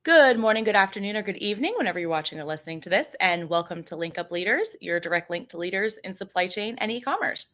Good morning, good afternoon, or good evening, whenever you're watching or listening to this, and welcome to Link Up Leaders, your direct link to leaders in supply chain and e-commerce.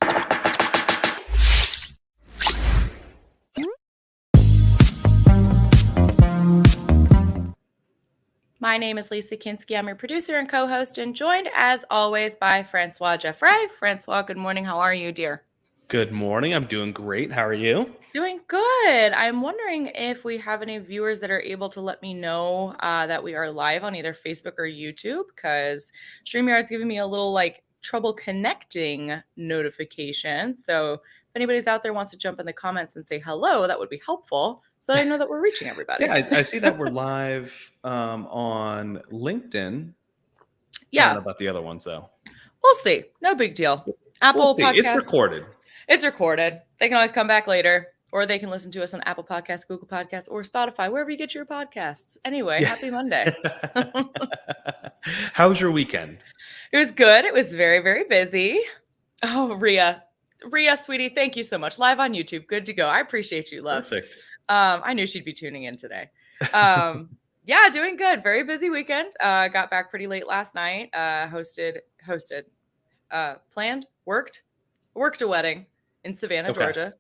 My name is Lisa Kinski. I'm your producer and co-host, and joined as always by Francois Jeffrey. Francois, good morning. How are you, dear? Good morning. I'm doing great. How are you? Doing good. I'm wondering if we have any viewers that are able to let me know that we are live on either Facebook or YouTube, because StreamYard's giving me a little trouble connecting notification. So if anybody's out there wants to jump in the comments and say hello, that would be helpful so that I know that we're reaching everybody. Yeah, I see that we're live on LinkedIn. Yeah. I don't know about the other ones, though. We'll see. No big deal. Apple We'll see. Podcast. It's recorded. It's recorded. They can always come back later, or they can listen to us on Apple Podcasts, Google Podcasts, or Spotify, wherever you get your podcasts. Anyway, Happy Monday. How was your weekend? It was good. It was very, very busy. Oh, Rhea, sweetie, thank you so much. Live on YouTube. Good to go. I appreciate you, love. Perfect. I knew she'd be tuning in today. Yeah, doing good. Very busy weekend. Got back pretty late last night. Planned, worked a wedding in Savannah, Georgia.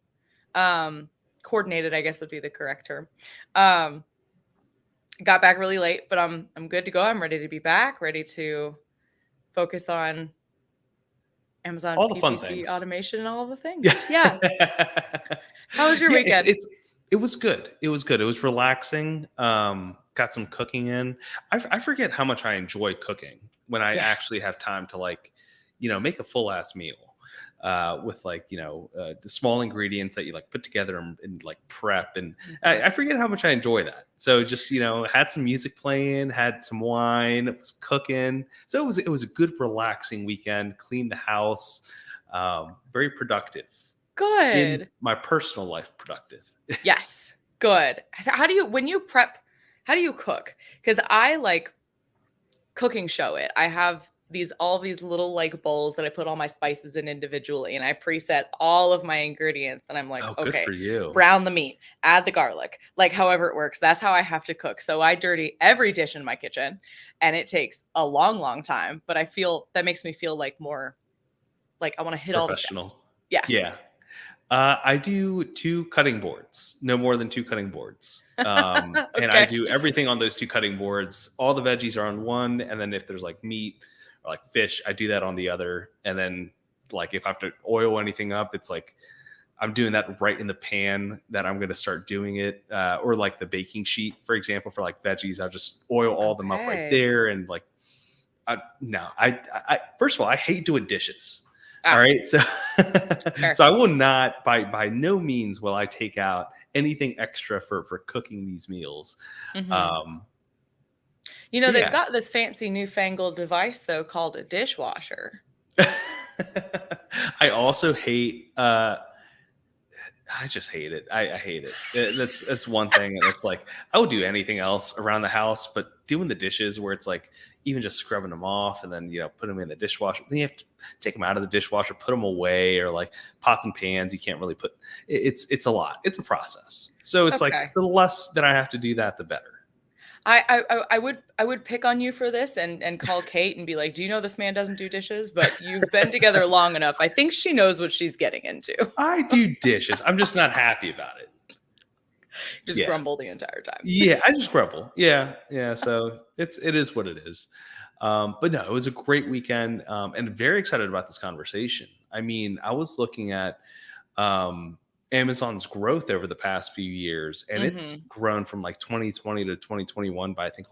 Coordinated, I guess would be the correct term. Got back really late, but I'm good to go. I'm ready to be back, ready to focus on Amazon, all the PPC, fun things, automation, and all the things. Yeah. How was your weekend? It was good. It was good. It was relaxing. Got some cooking in. I forget how much I enjoy cooking when I actually have time to make a full ass meal. With the small ingredients that you put together and prep, and I forget how much I enjoy that. So just had some music playing, had some wine, was cooking. So it was a good relaxing weekend. Cleaned the house, very productive. Good. In my personal life, productive. Yes, good. How do you cook? Because I cooking show it. I have all these little bowls that I put all my spices in individually, and I preset all of my ingredients, and I'm like, good okay, for you. Brown the meat, add the garlic, however it works. That's how I have to cook. So I dirty every dish in my kitchen, and it takes a long, long time, but that makes me feel more I want to hit all the steps. Yeah. I do 2 cutting boards, no more than 2 cutting boards. Okay. And I do everything on those 2 cutting boards. All the veggies are on one. And then if there's meat or fish, I do that on the other. And then if I have to oil anything up, it's I'm doing that right in the pan that I'm going to start doing it. Or the baking sheet, for example, for veggies, I'll just oil all them up right there. And first of all, I hate doing dishes. All right. So, so I will not, by no means will I take out anything extra for cooking these meals. Mm-hmm. They've got this fancy newfangled device though, called a dishwasher. I also hate, I just hate it. I hate it. That's one thing. And it's I would do anything else around the house, but doing the dishes where it's even just scrubbing them off and then, put them in the dishwasher. Then you have to take them out of the dishwasher, put them away, or pots and pans. You can't really put, it's a lot. It's a process. So it's the less that I have to do that, the better. I would pick on you for this and call Kate and be like, do you know this man doesn't do dishes? But you've been together long enough. I think she knows what she's getting into. I do dishes. I'm just not happy about it. Just grumble the entire time. Yeah, I just grumble. Yeah. So it is what it is. But no, it was a great weekend, and very excited about this conversation. I mean, I was looking at Amazon's growth over the past few years, and it's grown from 2020 to 2021 by I think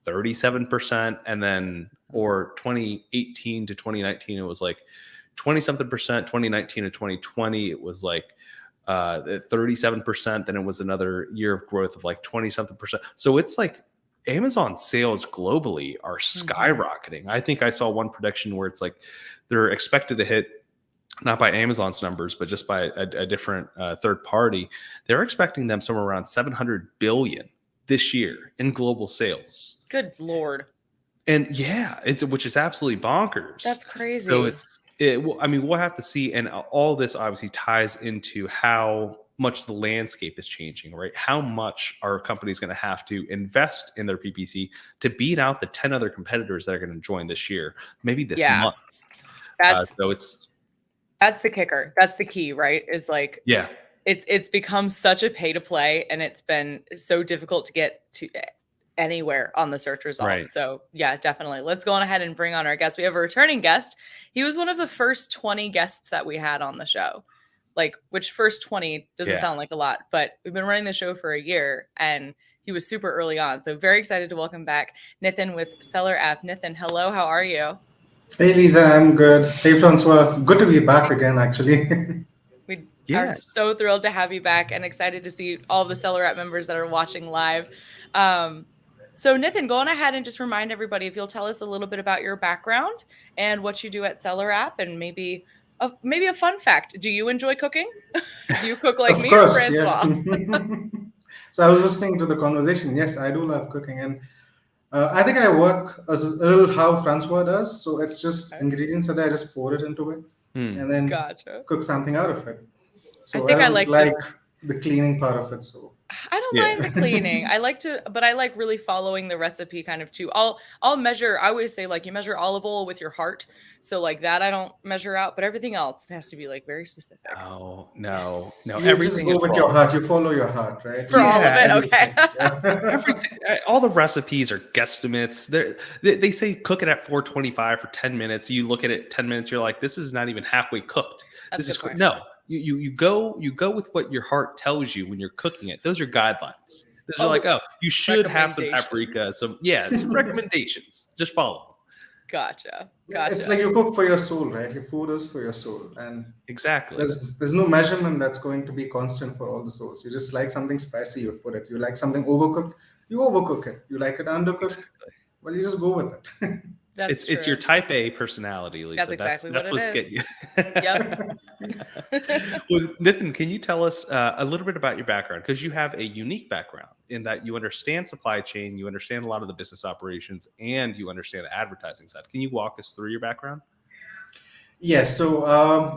37%, and then or 2018 to 2019 it was 20 something percent. 2019 to 2020 it was 37%. Then it was another year of growth of 20 something percent. So it's Amazon sales globally are skyrocketing. I think I saw one prediction where it's they're expected to hit, not by Amazon's numbers, but just by a different third party. They're expecting them somewhere around 700 billion this year in global sales. Good Lord. And yeah, which is absolutely bonkers. That's crazy. So I mean, we'll have to see. And all this obviously ties into how much the landscape is changing, right? How much are companies going to have to invest in their PPC to beat out the 10 other competitors that are going to join this year, maybe this month. That's So that's the kicker. That's the key, right? Is like, yeah, it's become such a pay to play, and it's been so difficult to get to anywhere on the search results. Right. So yeah, definitely. Let's go on ahead and bring on our guest. We have a returning guest. He was one of the first 20 guests that we had on the show. Like, which first 20 doesn't sound like a lot, but we've been running the show for a year, and he was super early on. So very excited to welcome back Nithin with Seller App. Nithin, hello, how are you? Hey Lisa, I'm good. Hey Francois, good to be back again actually. We are so thrilled to have you back and excited to see all the Seller App members that are watching live. So Nithin, go on ahead and just remind everybody if you'll tell us a little bit about your background and what you do at Seller App, and maybe a fun fact. Do you enjoy cooking? Do you cook like Of me course, or Francois? Yeah. So I was listening to the conversation. Yes, I do love cooking, and I think I work as a little how Francois does. So it's just ingredients are there, I just pour it into it, and then cook something out of it. So I think I like the cleaning part of it. So I don't mind the cleaning. I like really following the recipe kind of too. I'll measure. I always say, like, you measure olive oil with your heart. So like that I don't measure out, but everything else has to be like very specific. Oh, no. You everything just go with your heart. You follow your heart, right? For all of it, okay. Everything, all the recipes are guesstimates. They say cook it at 425 for 10 minutes. You look at it 10 minutes, you're like, this is not even halfway cooked. This is no. You go with what your heart tells you when you're cooking it. Those are guidelines. Those are like, you should have some paprika, some recommendations. Just follow. Gotcha. It's like you cook for your soul, right? Your food is for your soul, and exactly. There's no measurement that's going to be constant for all the souls. You just like something spicy, you put it. You like something overcooked, you overcook it. You like it undercooked, well, you just go with it. It's your type A personality, Lisa. That's exactly that's what's getting you. Yep. Well, Nithin, can you tell us a little bit about your background? Because you have a unique background in that you understand supply chain, you understand a lot of the business operations, and you understand the advertising side. Can you walk us through your background? Yes. So,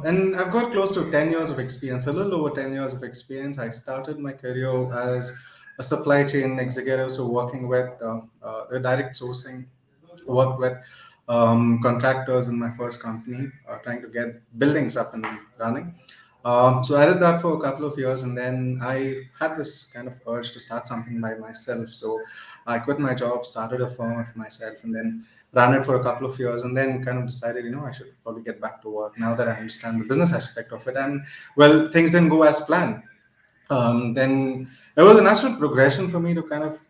and I've got close to 10 years of experience, a little over 10 years of experience. I started my career as a supply chain executive, so working with the direct sourcing, worked with contractors in my first company, trying to get buildings up and running. So I did that for a couple of years, and then I had this kind of urge to start something by myself. So I quit my job, started a firm of myself, and then ran it for a couple of years, and then kind of decided, I should probably get back to work now that I understand the business aspect of it. And well, things didn't go as planned. Then it was a natural progression for me to kind of,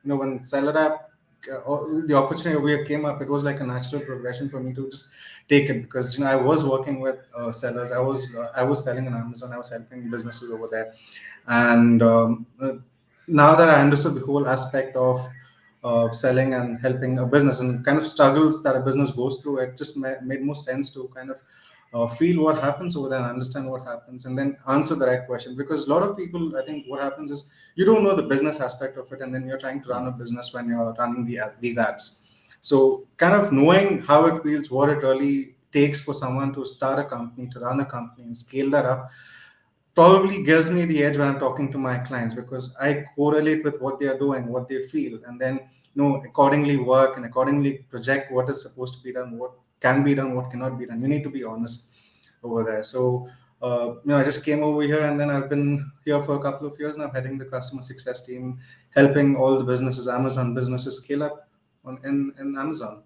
when Seller App, the opportunity came up, it was like a natural progression for me to just take it, because I was working with sellers. I was selling on Amazon. I was helping businesses over there, and now that I understood the whole aspect of selling and helping a business and kind of struggles that a business goes through, it just made more sense to kind of feel what happens over there and understand what happens, and then answer the right question. Because a lot of people, I think what happens is you don't know the business aspect of it, and then you're trying to run a business when you're running these ads. So kind of knowing how it feels, what it really takes for someone to start a company, to run a company and scale that up, probably gives me the edge when I'm talking to my clients, because I correlate with what they are doing, what they feel, and then accordingly work and accordingly project what is supposed to be done, what can be done, what cannot be done. You need to be honest over there. So I just came over here, and then I've been here for a couple of years now, heading the customer success team, helping all the businesses, Amazon businesses, scale up in Amazon.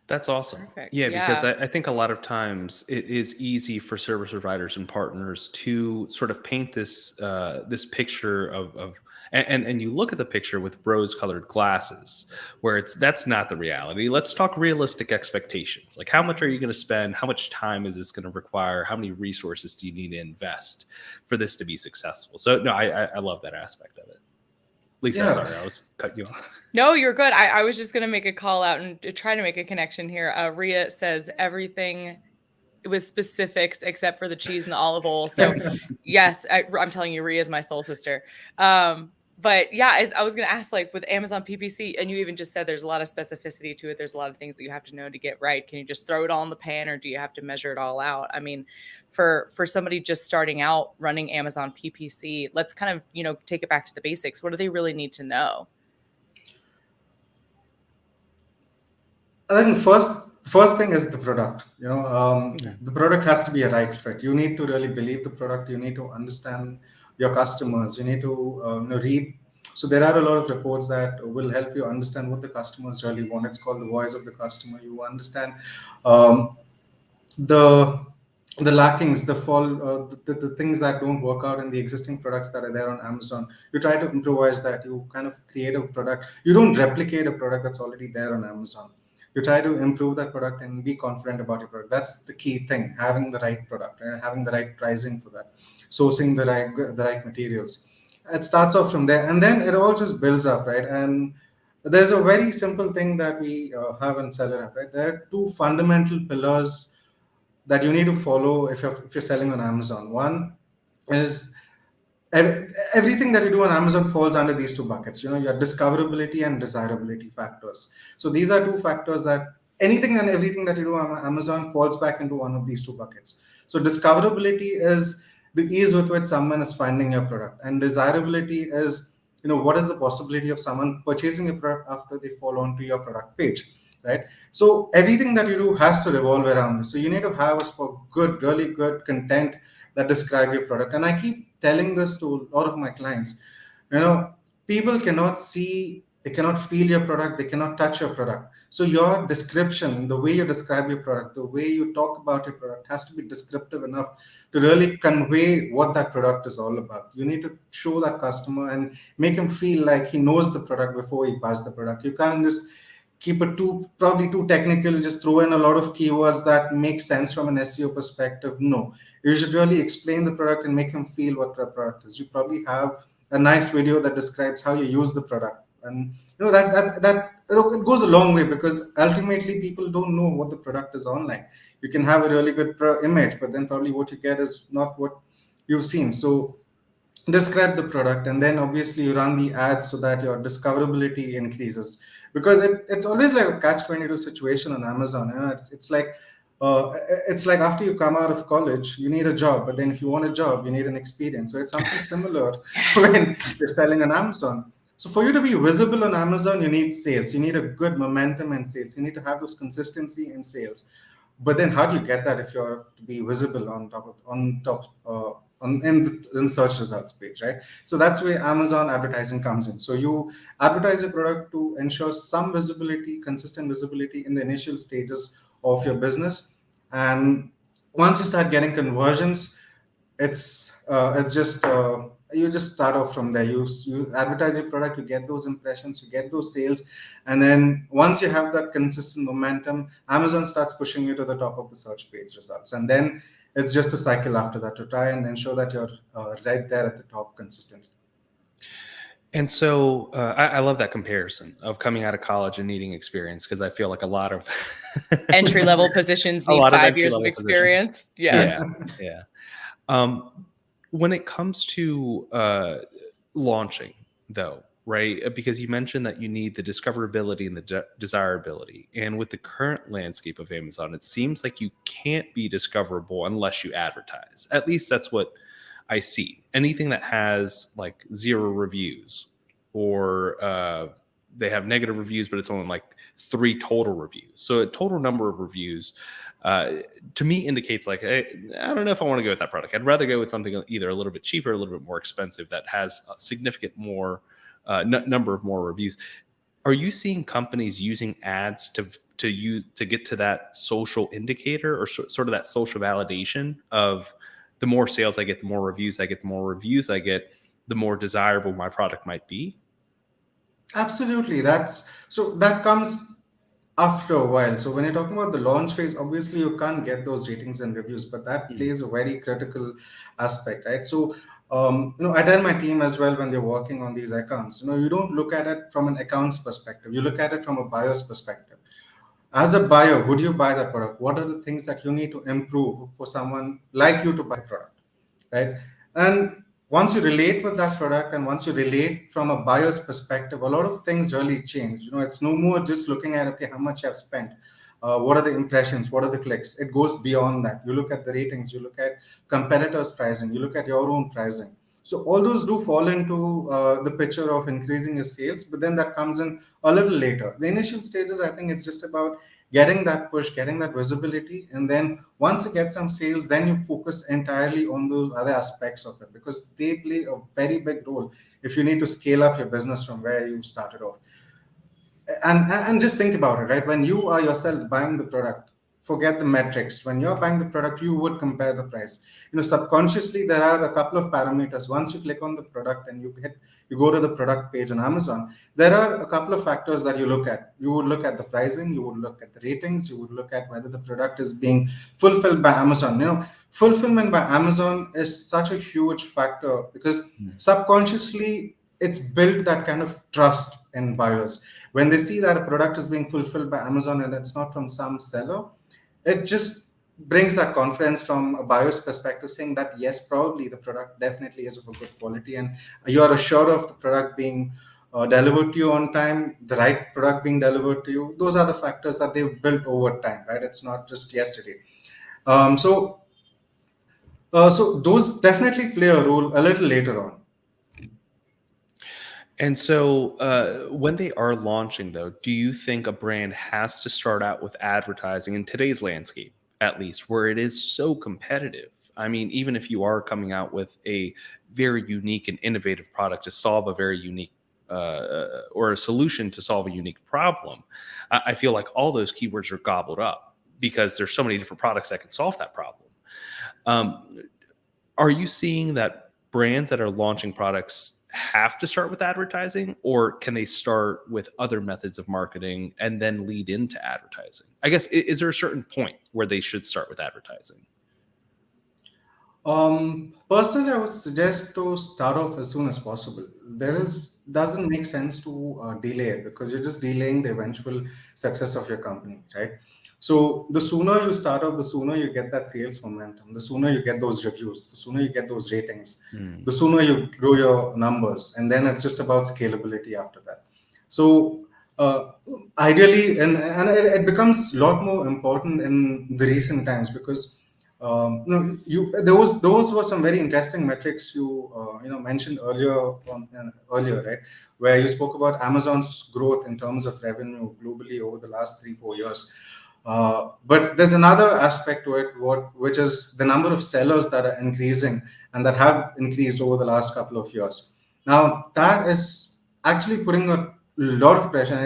That's awesome. Perfect. Yeah, because I think a lot of times it is easy for service providers and partners to sort of paint this this picture of and you look at the picture with rose-colored glasses, where that's not the reality. Let's talk realistic expectations. Like, how much are you going to spend? How much time is this going to require? How many resources do you need to invest for this to be successful? So no, I love that aspect of it. Lisa, sorry, I was cutting you off. No, you're good. I was just going to make a call out and try to make a connection here. Ria says everything with specifics except for the cheese and the olive oil. So yes, I'm telling you, Ria is my soul sister. But yeah, I was going to ask, like with Amazon PPC, and you even just said there's a lot of specificity to it. There's a lot of things that you have to know to get right. Can you just throw it all in the pan, or do you have to measure it all out? I mean, for somebody just starting out running Amazon PPC, let's kind of, you know, take it back to the basics. What do they really need to know? I think first thing is the product. The product has to be a right fit. You need to really believe the product. You need to understand your customers. You need to read. So there are a lot of reports that will help you understand what the customers really want. It's called the voice of the customer. You understand um, the the lackings, the things that don't work out in the existing products that are there on Amazon. You try to improvise that. You kind of create a product. You don't replicate a product that's already there on Amazon. You try to improve that product and be confident about your product. That's the key thing: having the right product and having the right pricing for that, sourcing the right materials. It starts off from there, and then it all just builds up, right? And there's a very simple thing that we have in Seller App, right? There are two fundamental pillars that you need to follow if you're selling on Amazon. One is everything that you do on Amazon falls under these two buckets. Your discoverability and desirability factors. So these are two factors that anything and everything that you do on Amazon falls back into one of these two buckets. So discoverability is the ease with which someone is finding your product, and desirability is what is the possibility of someone purchasing a product after they fall onto your product page, right? So everything that you do has to revolve around this. So you need to have really good content that describe your product. And I keep telling this to a lot of my clients. People cannot see, they cannot feel your product, they cannot touch your product. So your description, the way you describe your product, the way you talk about your product has to be descriptive enough to really convey what that product is all about. You need to show that customer and make him feel like he knows the product before he buys the product. You can't just keep it probably too technical, just throw in a lot of keywords that make sense from an SEO perspective. No, you should really explain the product and make him feel what the product is. You probably have a nice video that describes how you use the product, and it goes a long way, because ultimately people don't know what the product is online. You can have a really good image, but then probably what you get is not what you've seen. So describe the product, and then obviously you run the ads so that your discoverability increases, because it's always like a catch-22 situation on Amazon. It's like after you come out of college you need a job, but then if you want a job you need an experience. So it's something similar when you're selling on Amazon. So for you to be visible on Amazon, you need sales. You need a good momentum in sales. You need to have those consistency in sales. But then how do you get that if you're to be visible in search results page, right? So that's where Amazon advertising comes in. So you advertise your product to ensure some visibility, consistent visibility in the initial stages of your business. And once you start getting conversions, it's just you just start off from there. You advertise your product, you get those impressions, you get those sales, and then once you have that consistent momentum, Amazon starts pushing you to the top of the search page results, and then it's just a cycle after that to try and ensure that you're right there at the top consistently. And so I love that comparison of coming out of college and needing experience, because I feel like a lot of entry-level positions need 5 years of experience. Yes. Yeah. When it comes to launching, though, right? Because you mentioned that you need the discoverability and the desirability. And with the current landscape of Amazon, it seems like you can't be discoverable unless you advertise. At least that's what I see. Anything that has like 0 reviews, or they have negative reviews, but it's only like 3 total reviews. So a total number of reviews to me indicates like, hey, I don't know if I want to go with that product. I'd rather go with something either a little bit cheaper, a little bit more expensive, that has a significant more number of more reviews. Are you seeing companies using ads to get to that social indicator, or sort of that social validation of the more sales I get, the more reviews I get, the more reviews I get, the more desirable my product might be? Absolutely. That comes after a while. So when you're talking about the launch phase, obviously you can't get those ratings and reviews, but that plays a very critical aspect, right? So I tell my team as well when they're working on these accounts, you don't look at it from an accounts perspective. You look at it from a buyer's perspective. As a buyer, would you buy that product? What are the things that you need to improve for someone like you to buy the product, right? And once you relate with that product and once you relate from a buyer's perspective, a lot of things really change. It's no more just looking at, okay, how much I've spent, what are the impressions, what are the clicks. It goes beyond that. You look at the ratings, you look at competitors' pricing, you look at your own pricing. So all those do fall into the picture of increasing your sales, but then that comes in a little later. The initial stages, I think it's just about getting that push, getting that visibility, and then once you get some sales, then you focus entirely on those other aspects of it, because they play a very big role if you need to scale up your business from where you started off. And just think about it, right? When you are yourself buying the product, forget the metrics. When you're buying the product, you would compare the price. Subconsciously there are a couple of parameters. Once you click on the product and you go to the product page on Amazon, there are a couple of factors that you look at. You would look at the pricing, you would look at the ratings, you would look at whether the product is being fulfilled by Amazon. Fulfillment by Amazon is such a huge factor, because subconsciously it's built that kind of trust in buyers. When they see that a product is being fulfilled by Amazon and it's not from some seller, it just brings that confidence from a buyer's perspective, saying that yes, probably the product definitely is of a good quality, and you are assured of the product being delivered to you on time, the right product being delivered to you. Those are the factors that they've built over time, right? It's not just yesterday. So those definitely play a role a little later on. And so when they are launching, though, do you think a brand has to start out with advertising in today's landscape, at least, where it is so competitive? I mean, even if you are coming out with a very unique and innovative product to solve a very unique or a solution to solve a unique problem, I feel like all those keywords are gobbled up because there's so many different products that can solve that problem. Are you seeing that brands that are launching products have to start with advertising, or can they start with other methods of marketing and then lead into advertising? I guess, is there a certain point where they should start with advertising? Personally, I would suggest to start off as soon as possible. Doesn't make sense to delay it, because you're just delaying the eventual success of your company, right? So the sooner you start off, the sooner you get that sales momentum, the sooner you get those reviews, the sooner you get those ratings, the sooner you grow your numbers, and then it's just about scalability after that. So ideally, and it becomes a lot more important in the recent times, because those were some very interesting metrics you mentioned earlier, right? Where you spoke about Amazon's growth in terms of revenue globally over the last 3-4 years. But there's another aspect to it, which is the number of sellers that are increasing and that have increased over the last couple of years. Now that is actually putting a lot of pressure.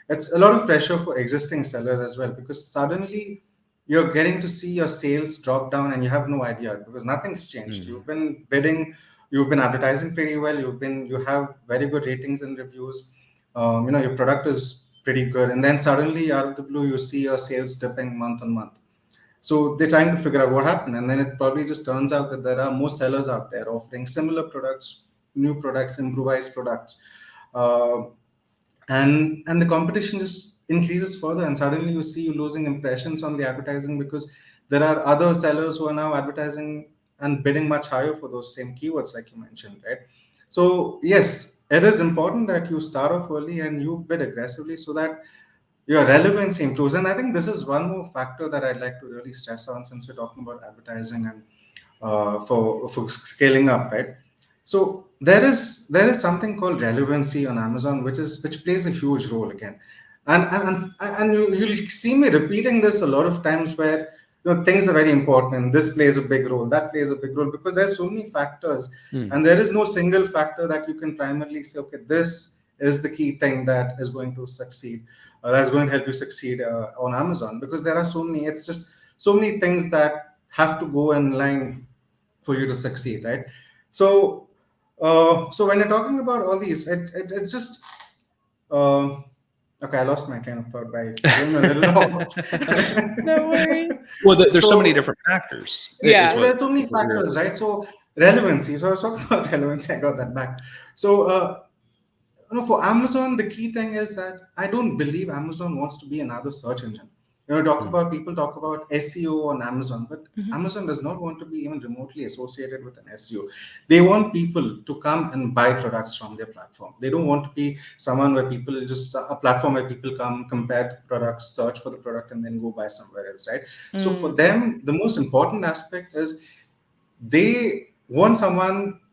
It's a lot of pressure for existing sellers as well, because suddenly you're getting to see your sales drop down and you have no idea, because nothing's changed. You've been bidding, you've been advertising pretty well, you have very good ratings and reviews. Your product is pretty good, and then suddenly out of the blue you see your sales dipping month on month. So they're trying to figure out what happened, and then it probably just turns out that there are more sellers out there offering similar products, new products, improvised products, and the competition just increases further, and suddenly you see you losing impressions on the advertising, because there are other sellers who are now advertising and bidding much higher for those same keywords, like you mentioned, right? So yes, it is important that you start off early and you bid aggressively, so that your relevancy improves. And I think this is one more factor that I'd like to really stress on, since we're talking about advertising and for scaling up, right? So there is something called relevancy on Amazon, which plays a huge role again. And you'll see me repeating this a lot of times, where things are very important, and this plays a big role, that plays a big role, because there's so many factors, and there is no single factor that you can primarily say, okay, this is the key thing that is going to succeed, that's going to help you succeed on Amazon, because there are so many. It's just so many things that have to go in line for you to succeed, right? So when you're talking about all these, it's just okay. I lost my train of thought by going a little off. No worries. Well, there's so many different factors. Yeah. So there's so many factors, right? So relevancy. So I was talking about relevancy. I got that back. So for Amazon, the key thing is that I don't believe Amazon wants to be another search engine. People talk about SEO on Amazon, but Mhm. Amazon does not want to be even remotely associated with an SEO. They want people to come and buy products from their platform. They don't want to be someone where people just a platform where people come, compare the products, search for the product, and then go buy somewhere else, right? So for Mm. them, the most important aspect is they want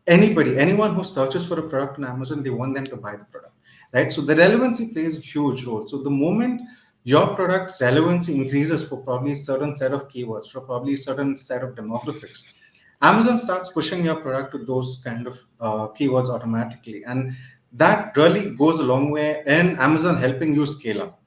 anyone who searches for a product on Amazon, they want them to buy the product, right? So the relevancy plays a huge role. So the moment your product's relevancy increases for probably a certain set of keywords, for probably a certain set of demographics, Amazon starts pushing your product to those kind of keywords automatically. And that really goes a long way in Amazon helping you scale up.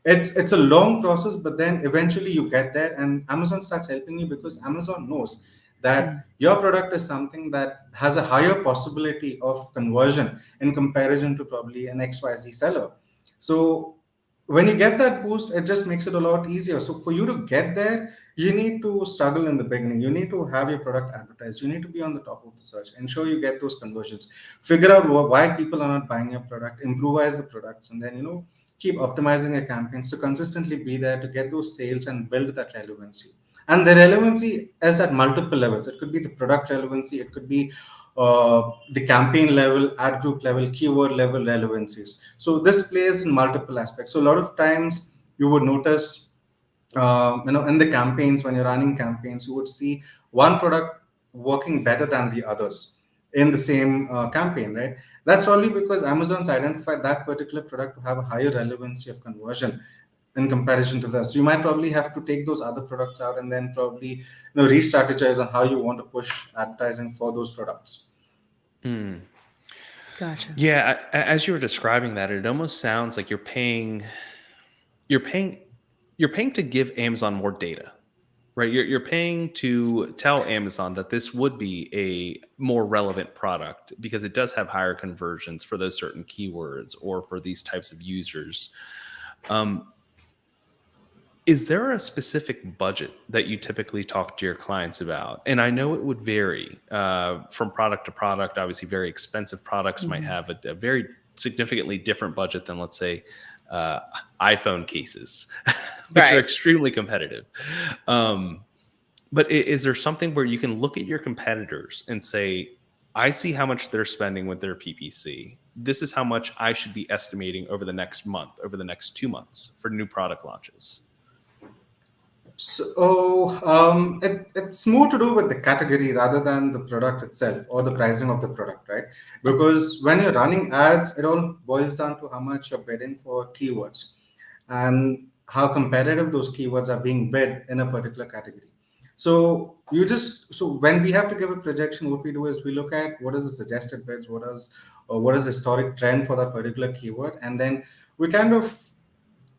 It's a long process, but then eventually you get there, and Amazon starts helping you because Amazon knows Mm. that your product is something that has a higher possibility of conversion in comparison to probably an XYZ seller. So when you get that boost, it just makes it a lot easier. So for you to get there, you need to struggle in the beginning. You need to have your product advertised. You need to be on the top of the search. Ensure you get those conversions. Figure out why people are not buying your product. Improvise the products, and then keep optimizing your campaigns to consistently be there to get those sales and build that relevancy. And the relevancy is at multiple levels. It could be the product relevancy. It could be the campaign level, ad group level, keyword level relevancies. So this plays in multiple aspects. So a lot of times you would notice, in the campaigns, when you're running campaigns, you would see one product working better than the others in the same campaign, right? That's probably because Amazon's identified that particular product to have a higher relevancy of conversion in comparison to this. So you might probably have to take those other products out and then probably re-strategize on how you want to push advertising for those products. Hmm. Gotcha. Yeah, as you were describing that, it almost sounds like you're paying, you're paying to give Amazon more data, right? You're paying to tell Amazon that this would be a more relevant product because it does have higher conversions for those certain keywords or for these types of users. Is there a specific budget that you typically talk to your clients about? And I know it would vary from product to product. Obviously, very expensive products might Mhm. have a very significantly different budget than, let's say, uh, iPhone cases, which are Right. extremely competitive. But is there something where you can look at your competitors and say, I see how much they're spending with their PPC. This is how much I should be estimating over the next month, over the next 2 months for new product launches? So it's more to do with the category rather than the product itself or the pricing of the product, right? Okay. Because when you're running ads, it all boils down to how much you're bidding for keywords and how competitive those keywords are being bid in a particular category. So when we have to give a projection, what we do is we look at what is the suggested bids, what is the historic trend for that particular keyword, and then we kind of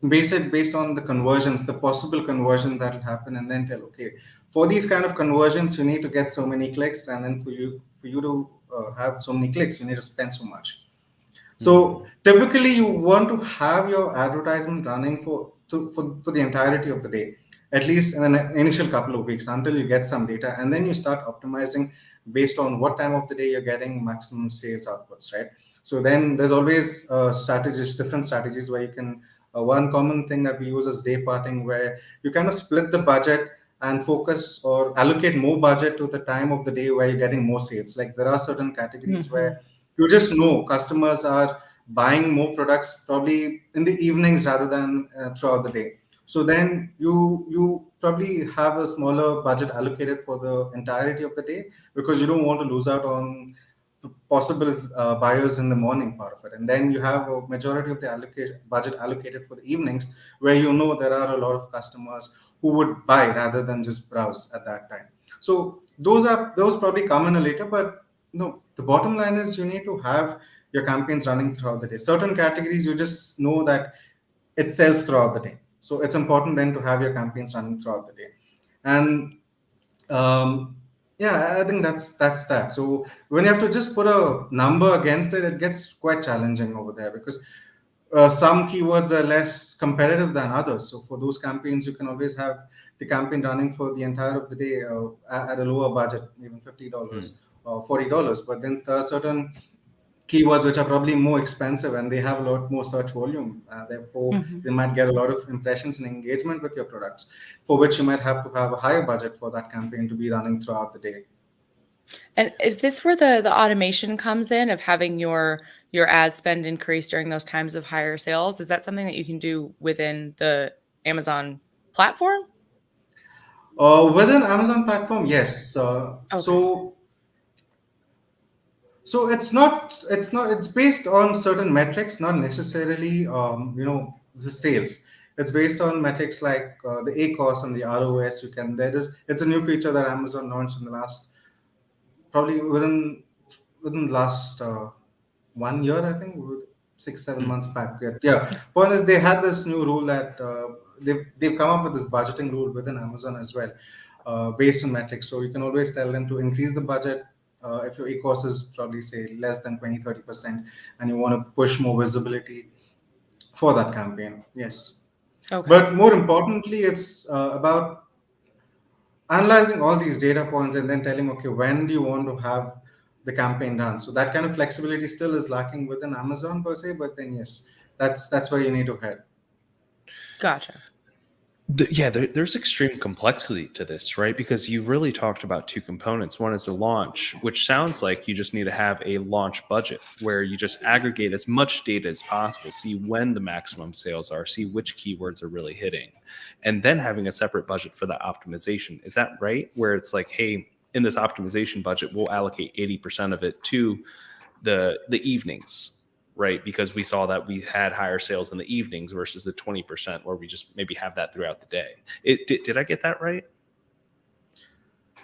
base it based on the conversions, the possible conversions that will happen, and then tell, okay, for these kind of conversions, you need to get so many clicks, and then for you to have so many clicks, you need to spend so much. Hmm. So typically, you want to have your advertisement running for the entirety of the day, at least in an initial couple of weeks until you get some data, and then you start optimizing based on what time of the day you're getting maximum sales outputs, right? So then there's always different strategies where you can. One common thing that we use is day parting, where you kind of split the budget and focus or allocate more budget to the time of the day where you're getting more sales. Like there are certain categories Mhm. where you just know customers are buying more products probably in the evenings rather than throughout the day. So then you probably have a smaller budget allocated for the entirety of the day because you don't want to lose out on possible buyers in the morning part of it. And then you have a majority of the budget allocated for the evenings where there are a lot of customers who would buy rather than just browse at that time. So those probably come in a later, but no, the bottom line is you need to have your campaigns running throughout the day. Certain categories you just know that it sells throughout the day. So it's important then to have your campaigns running throughout the day. And yeah, I think that's that. So when you have to just put a number against it, it gets quite challenging over there because some keywords are less competitive than others. So for those campaigns, you can always have the campaign running for the entire of the day at a lower budget, even Hmm. $50 or $40. But then there are certain keywords which are probably more expensive and they have a lot more search volume. Therefore, Mhm. they might get a lot of impressions and engagement with your products, for which you might have to have a higher budget for that campaign to be running throughout the day. And is this where the automation comes in of having your ad spend increase during those times of higher sales? Is that something that you can do within the Amazon platform? Within Amazon platform, yes. Okay. So it's based on certain metrics, not necessarily the sales. It's based on metrics like the ACOS and the ROS. It's a new feature that Amazon launched in the last, probably within the last 1 year, I think, 6 7 months back. Yeah. Point is, they had this new rule that they've come up with this budgeting rule within Amazon as well, based on metrics. So you can always tell them to increase the budget if your e-course is probably say less than 20 30%, and you want to push more visibility for that campaign. Yes. Okay. But more importantly, it's about analyzing all these data points and then telling, okay, when do you want to have the campaign done? So that kind of flexibility still is lacking within Amazon per se, but then yes, that's where you need to head. Gotcha. Yeah, there's extreme complexity to this, right? Because you really talked about two components. One is the launch, which sounds like you just need to have a launch budget where you just aggregate as much data as possible, see when the maximum sales are, see which keywords are really hitting, and then having a separate budget for the optimization. Is that right? Where it's like, hey, in this optimization budget, we'll allocate 80% of it to the evenings, right? Because we saw that we had higher sales in the evenings versus the 20% where we just maybe have that throughout the day. Did I get that right?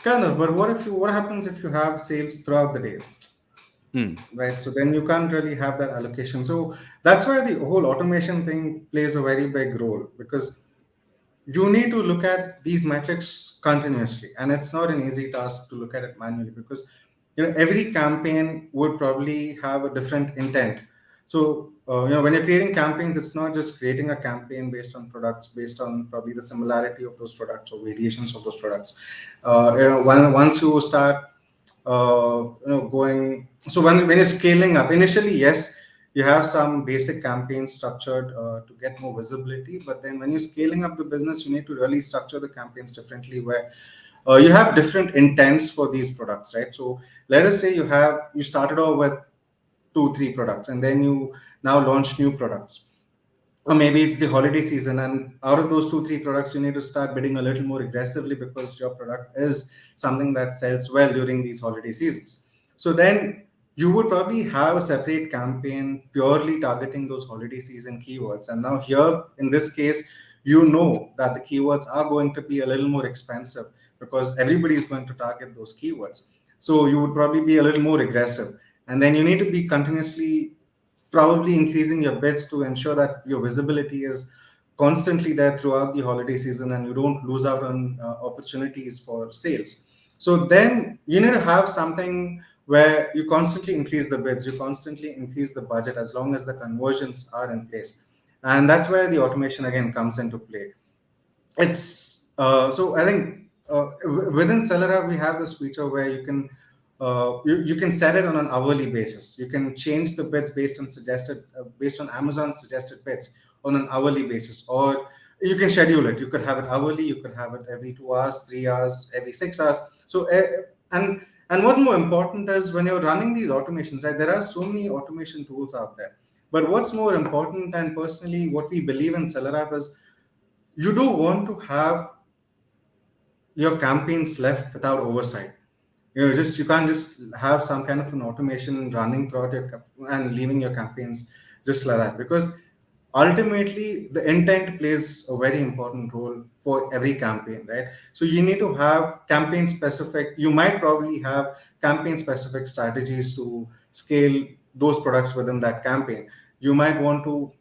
Kind of, but what happens if you have sales throughout the day? Hmm. Right, so then you can't really have that allocation. So that's why the whole automation thing plays a very big role, because you need to look at these metrics continuously, and it's not an easy task to look at it manually, because every campaign would probably have a different intent. So when you're creating campaigns, it's not just creating a campaign based on products, based on probably the similarity of those products or variations of those products. Once you start going, so when you're scaling up initially, yes, you have some basic campaign structured to get more visibility, but then when you're scaling up the business, you need to really structure the campaigns differently, where you have different intents for these products, right? So let us say you started off with 2 3 products, and then you now launch new products, or maybe it's the holiday season, and out of those 2 3 products you need to start bidding a little more aggressively because your product is something that sells well during these holiday seasons. So then you would probably have a separate campaign purely targeting those holiday season keywords, and now here in this case, that the keywords are going to be a little more expensive because everybody is going to target those keywords. So you would probably be a little more aggressive, and then you need to be continuously probably increasing your bids to ensure that your visibility is constantly there throughout the holiday season and you don't lose out on opportunities for sales. So then you need to have something where you constantly increase the bids, you constantly increase the budget as long as the conversions are in place. And that's where the automation again comes into play. It's so I think within Celera we have this feature where you can set it on an hourly basis. You can change the bids based on Amazon suggested bids on an hourly basis, or you can schedule it. You could have it hourly, you could have it every 2 hours, 3 hours, every 6 hours. So and what's more important is when you're running these automations, right? There are so many automation tools out there, but what's more important, and personally what we believe in Celera, is you do want to have your campaigns left without oversight. You can't just have some kind of an automation running throughout and leaving your campaigns just like that, because ultimately the intent plays a very important role for every campaign, right? So you need to have campaign specific, you might probably have campaign specific strategies to scale those products within that campaign. You might want to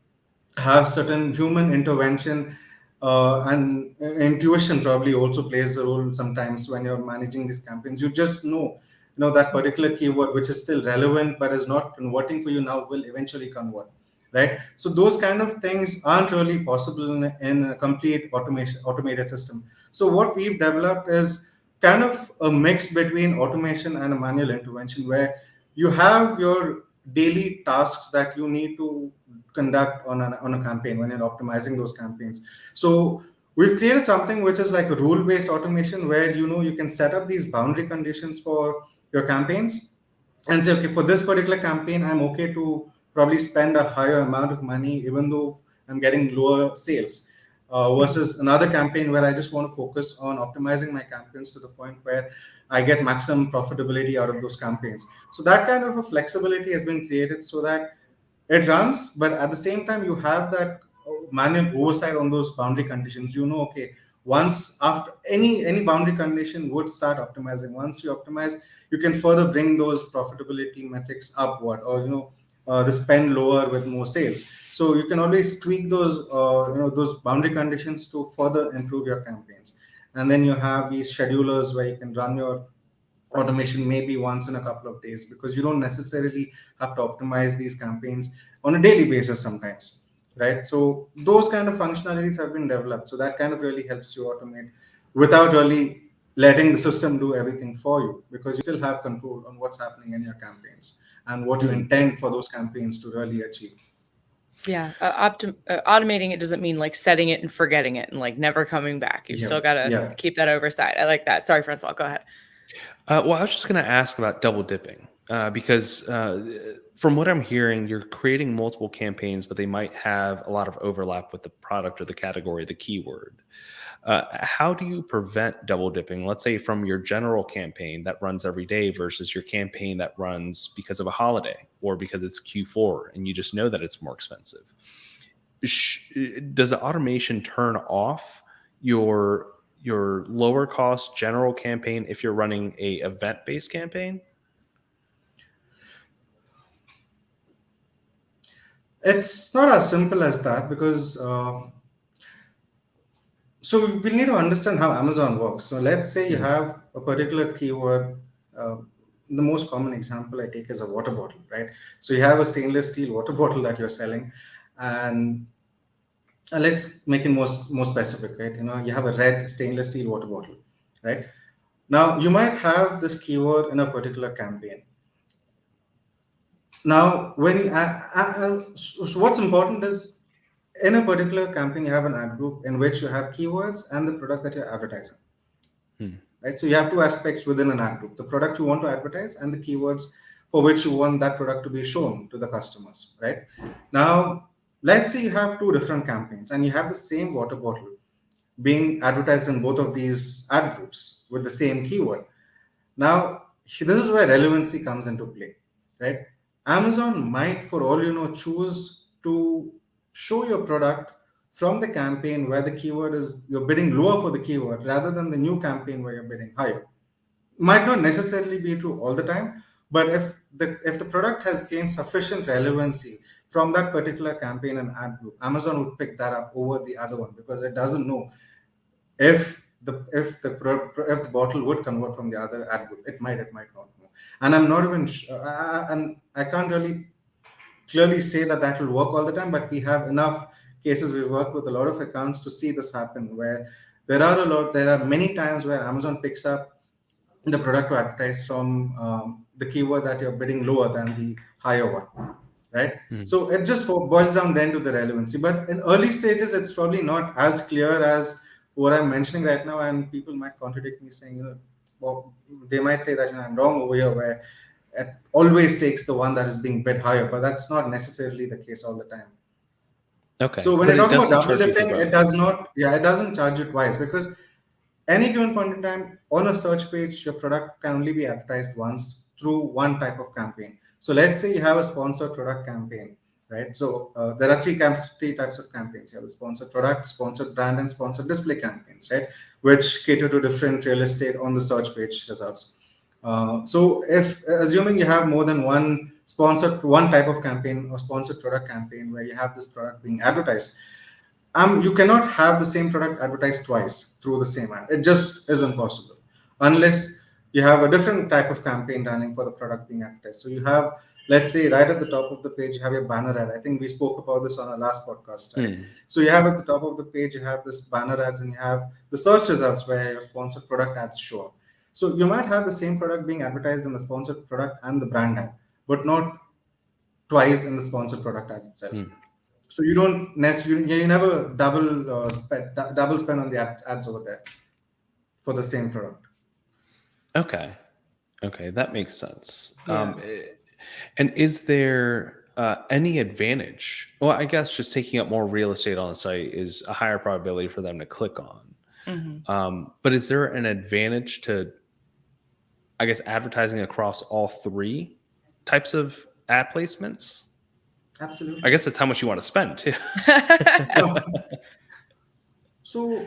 have certain human intervention, and intuition probably also plays a role sometimes when you're managing these campaigns. You just know that particular keyword which is still relevant but is not converting for you now will eventually convert, right? So those kind of things aren't really possible in a complete automated system. So what we've developed is kind of a mix between automation and a manual intervention, where you have your daily tasks that you need to conduct on a campaign when you're optimizing those campaigns. So we've created something which is like a rule-based automation where you can set up these boundary conditions for your campaigns and say, okay, for this particular campaign, I'm okay to probably spend a higher amount of money, even though I'm getting lower sales. Versus another campaign where I just want to focus on optimizing my campaigns to the point where I get maximum profitability out of those campaigns. So that kind of a flexibility has been created so that it runs, but at the same time you have that manual oversight on those boundary conditions. Okay, once after any boundary condition would start optimizing. Once you optimize, you can further bring those profitability metrics upward, or the spend lower with more sales. So you can always tweak those boundary conditions to further improve your campaigns. And then you have these schedulers where you can run your automation maybe once in a couple of days, because you don't necessarily have to optimize these campaigns on a daily basis sometimes, right? So those kind of functionalities have been developed, so that kind of really helps you automate without really letting the system do everything for you, because you still have control on what's happening in your campaigns and what you intend for those campaigns to really achieve. Yeah, automating it doesn't mean like setting it and forgetting it and like never coming back. You've still got to keep that oversight. I like that. Sorry, Francois, go ahead. Well, I was just going to ask about double dipping because from what I'm hearing, you're creating multiple campaigns, but they might have a lot of overlap with the product or the category, the keyword. How do you prevent double dipping? Let's say from your general campaign that runs every day versus your campaign that runs because of a holiday or because it's Q4 and you just know that it's more expensive. Does the automation turn off your lower cost general campaign if you're running a event-based campaign? It's not as simple as that, because so we need to understand how Amazon works. So let's say you have a particular keyword. The most common example I take is a water bottle, right? So you have a stainless steel water bottle that you're selling, and let's make it more specific, right? You have a red stainless steel water bottle, right? Now you might have this keyword in a particular campaign. Now, so what's important is, in a particular campaign, you have an ad group in which you have keywords and the product that you're advertising. Right? So you have two aspects within an ad group: the product you want to advertise and the keywords for which you want that product to be shown to the customers. Right? Now, let's say you have two different campaigns and you have the same water bottle being advertised in both of these ad groups with the same keyword. Now, this is where relevancy comes into play, right? Amazon might, for all you know, choose to show your product from the campaign where the keyword is, you're bidding lower for the keyword, rather than the new campaign where you're bidding higher. Might not necessarily be true all the time, but if the product has gained sufficient relevancy from that particular campaign and ad group, Amazon would pick that up over the other one, because it doesn't know if the bottle would convert from the other ad group. It might not know. And I'm not even and I can't really clearly say that will work all the time, but we have enough cases. We've worked with a lot of accounts to see this happen, where there are many times where Amazon picks up the product to advertise from the keyword that you're bidding lower than the higher one, right? So it just boils down then to the relevancy. But in early stages, it's probably not as clear as what I'm mentioning right now, and people might contradict me, saying, well, they might say that I'm wrong over here, where it always takes the one that is being bid higher, but that's not necessarily the case all the time. Okay. So when you talk about double dipping, it doesn't charge you twice, because any given point in time on a search page, your product can only be advertised once through one type of campaign. So let's say you have a sponsored product campaign, right? So there are three types of campaigns. You have the sponsored product, sponsored brand, and sponsored display campaigns, right? Which cater to different real estate on the search page results. So if assuming you have more than one type of campaign or sponsored product campaign where you have this product being advertised, you cannot have the same product advertised twice through the same ad. It just isn't possible unless you have a different type of campaign running for the product being advertised. So you have, let's say, right at the top of the page, you have your banner ad. I think we spoke about this on our last podcast, right? So you have at the top of the page, you have this banner ads, and you have the search results where your sponsored product ads show up. So you might have the same product being advertised in the sponsored product and the brand ad, but not twice in the sponsored product ad itself. Hmm. So you don't necessarily, you never double spend on the ads over there for the same product. Okay. Okay, that makes sense. Yeah. And is there any advantage? Well, I guess just taking up more real estate on the site is a higher probability for them to click on. But is there an advantage to, I guess, advertising across all three types of ad placements? Absolutely. I guess that's how much you want to spend too. So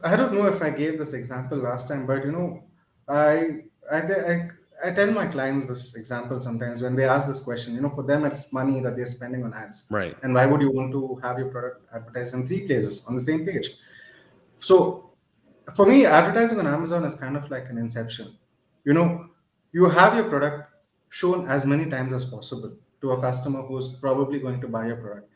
I don't know if I gave this example last time, but I I, I I tell my clients this example sometimes when they ask this question. For them it's money that they're spending on ads, Right. and why would you want to have your product advertised in three places on the same page? So for me, advertising on Amazon is kind of like an inception. You know, you have your product shown as many times as possible to a customer who's probably going to buy your product,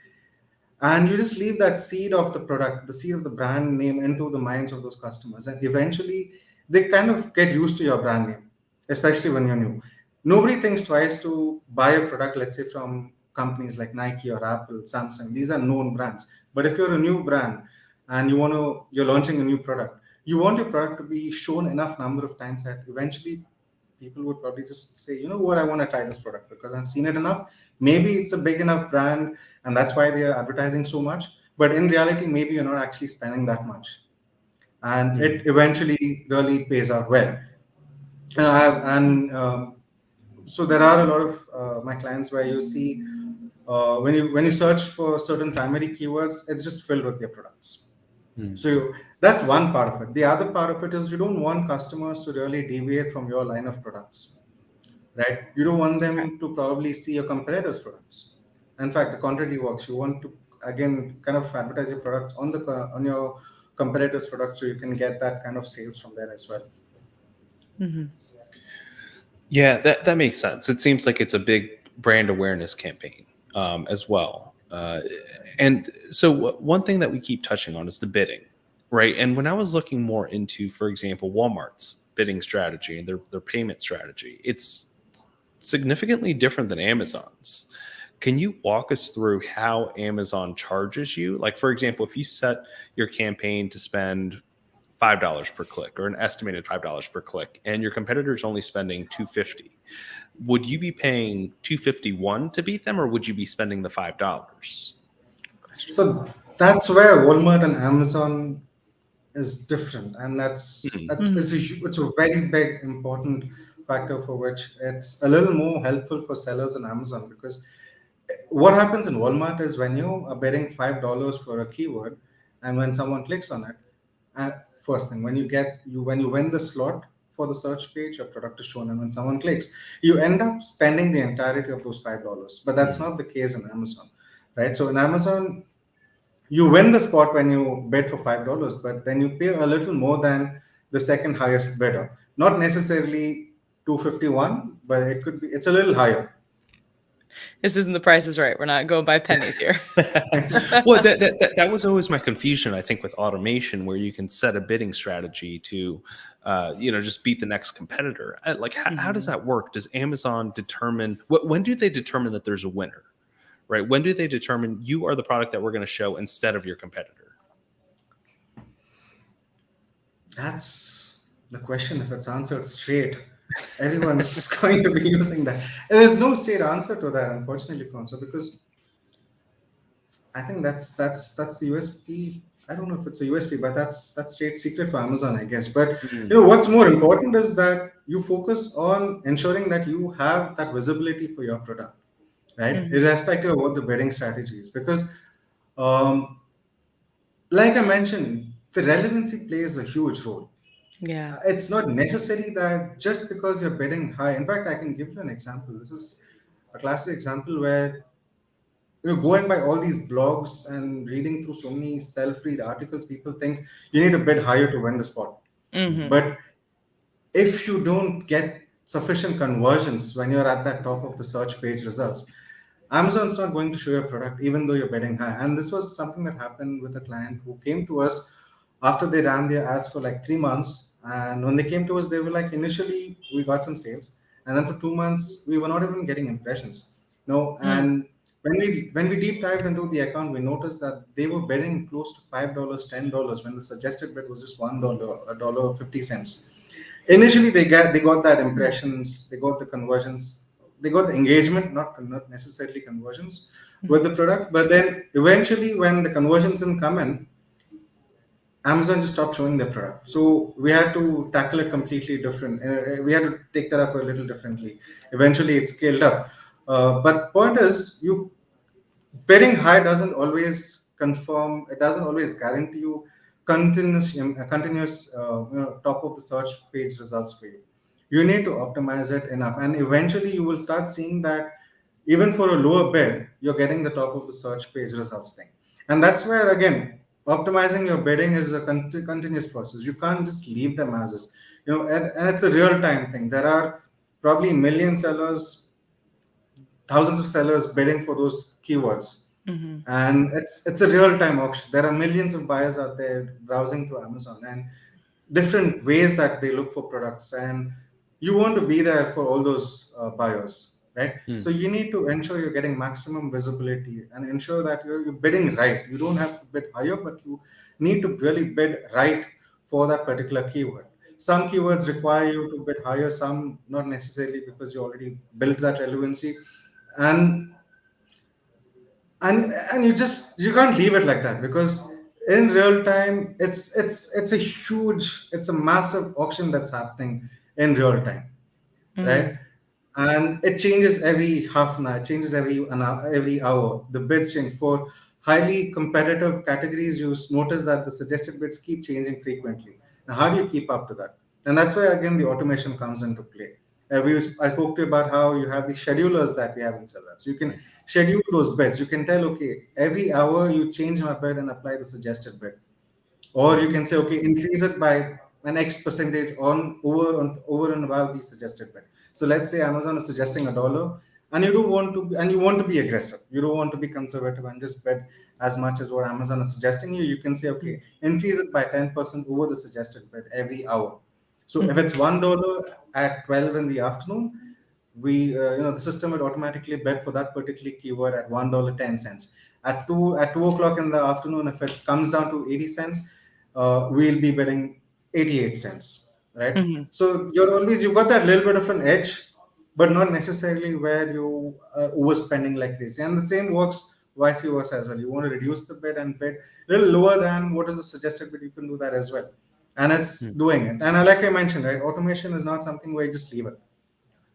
and you just leave that seed of the product, the seed of the brand name into the minds of those customers, and eventually they kind of get used to your brand name, especially when you're new. Nobody thinks twice to buy a product, let's say from companies like Nike or Apple, Samsung. These are known brands. But if you're a new brand and you're launching a new product, you want your product to be shown enough number of times that eventually people would probably just say, you know what, I want to try this product because I've seen it enough. Maybe it's a big enough brand and that's why they are advertising so much. But in reality, maybe you're not actually spending that much. And it eventually really pays out well. And so there are a lot of my clients where you see when you search for certain primary keywords, it's just filled with their products. So that's one part of it. The other part of it is you don't want customers to really deviate from your line of products, right? You don't want them to probably see your competitors' products. In fact, the contrary works. You want to again kind of advertise your products on your competitors' products so you can get that kind of sales from there as well. Yeah, that makes sense. It seems like it's a big brand awareness campaign as well. And so one thing that we keep touching on is the bidding, right? And when I was looking more into, for example, Walmart's bidding strategy and their payment strategy, it's significantly different than Amazon's. Can you walk us through how Amazon charges you? Like, for example, if you set your campaign to spend $5 per click or an estimated $5 per click and your competitor is only spending $2.50, would you be paying $2.51 to beat them or would you be spending the $5? So that's where Walmart and Amazon is different, and it's a very big important factor for which it's a little more helpful for sellers in Amazon, because what happens in Walmart is when you are bidding $5 for a keyword, and when someone clicks on it, uh, first thing when you win the slot for the search page, your product is shown, and when someone clicks, you end up spending the entirety of those $5. But that's not the case in Amazon, right? So in Amazon, you win the spot when you bid for $5, but then you pay a little more than the second highest bidder. Not necessarily 251, but it's a little higher. This isn't The Price is Right. We're not going by pennies here. Well, that was always my confusion, I think, with automation, where you can set a bidding strategy to, just beat the next competitor. Like, how does that work? Does Amazon determine when do they determine that there's a winner, right? When do they determine you are the product that we're going to show instead of your competitor? That's the question. If it's answered straight, everyone's going to be using that. And there's no straight answer to that, unfortunately, Fonso, because I think that's the USP. I don't know if it's a USP, but that's trade secret for Amazon, I guess. But what's more important is that you focus on ensuring that you have that visibility for your product, right? Irrespective of what the bidding strategy is, because like I mentioned, the relevancy plays a huge role. Yeah. It's not necessary that just because you're bidding high. In fact, I can give you an example. This is a classic example where you're going by all these blogs and reading through so many self-read articles. People think you need to bid higher to win the spot. But if you don't get sufficient conversions when you're at that top of the search page results, Amazon's not going to show your product even though you're bidding high. And this was something that happened with a client who came to us after they ran their ads for like 3 months. And when they came to us, they were like, initially we got some sales, and then for 2 months we were not even getting impressions. No, Mm. and when we deep dived into the account, we noticed that they were bidding close to $5, $10 when the suggested bid was just $1, $1.50. Initially, they got that impressions, they got the conversions, they got the engagement, not necessarily conversions with the Mhm. product. But then eventually, when the conversions didn't come in, Amazon just stopped showing their product. So we had to tackle it completely different. We had to take that up a little differently. Eventually, it scaled up. But point is, you bidding high doesn't always confirm. It doesn't always guarantee you continuous top of the search page results for you. You need to optimize it enough, and eventually you will start seeing that even for a lower bid, you're getting the top of the search page results thing. And that's where again, optimizing your bidding is a continuous process. You can't just leave them as is. And it's a real time thing. There are probably million sellers, thousands of sellers bidding for those keywords, Mhm. and it's a real time auction. There are millions of buyers out there browsing through Amazon, and different ways that they look for products, and you want to be there for all those buyers, right? Hmm. So you need to ensure you're getting maximum visibility and ensure that you're bidding right. You don't have to bid higher, but you need to really bid right for that particular keyword. Some keywords require you to bid higher, some not necessarily, because you already built that relevancy. And and you can't leave it like that, because in real time it's a huge, it's a massive auction that's happening in real time, right? Mhm. And it changes every half an hour, it changes every hour. The bids change for highly competitive categories. You notice that the suggested bids keep changing frequently. Now, how do you keep up to that? And that's where again the automation comes into play. I spoke to you about how you have the schedulers that we have in Seller. So you can schedule those bids. You can tell, okay, every hour you change my bid and apply the suggested bid, or you Hmm. can say, okay, increase it by an X percentage over and above the suggested bid. So let's say Amazon is suggesting $1, and you want to be aggressive. You don't want to be conservative and just bid as much as what Amazon is suggesting you. You can say, okay, increase it by 10% over the suggested bid every hour. So if Mhm. it's $1 at 12 in the afternoon, the system would automatically bet for that particular keyword at $1.10. At 2 o'clock in the afternoon, if it comes down to 80 cents, we'll be betting 88 cents, right? Mhm. So you've got that little bit of an edge, but not necessarily where you are overspending like crazy. And the same works vice versa as well. You want to reduce the bid and bid a little lower than what is the suggested bid, you can do that as well. And it's Hmm. doing it. And like I mentioned, right, automation is not something where you just leave it.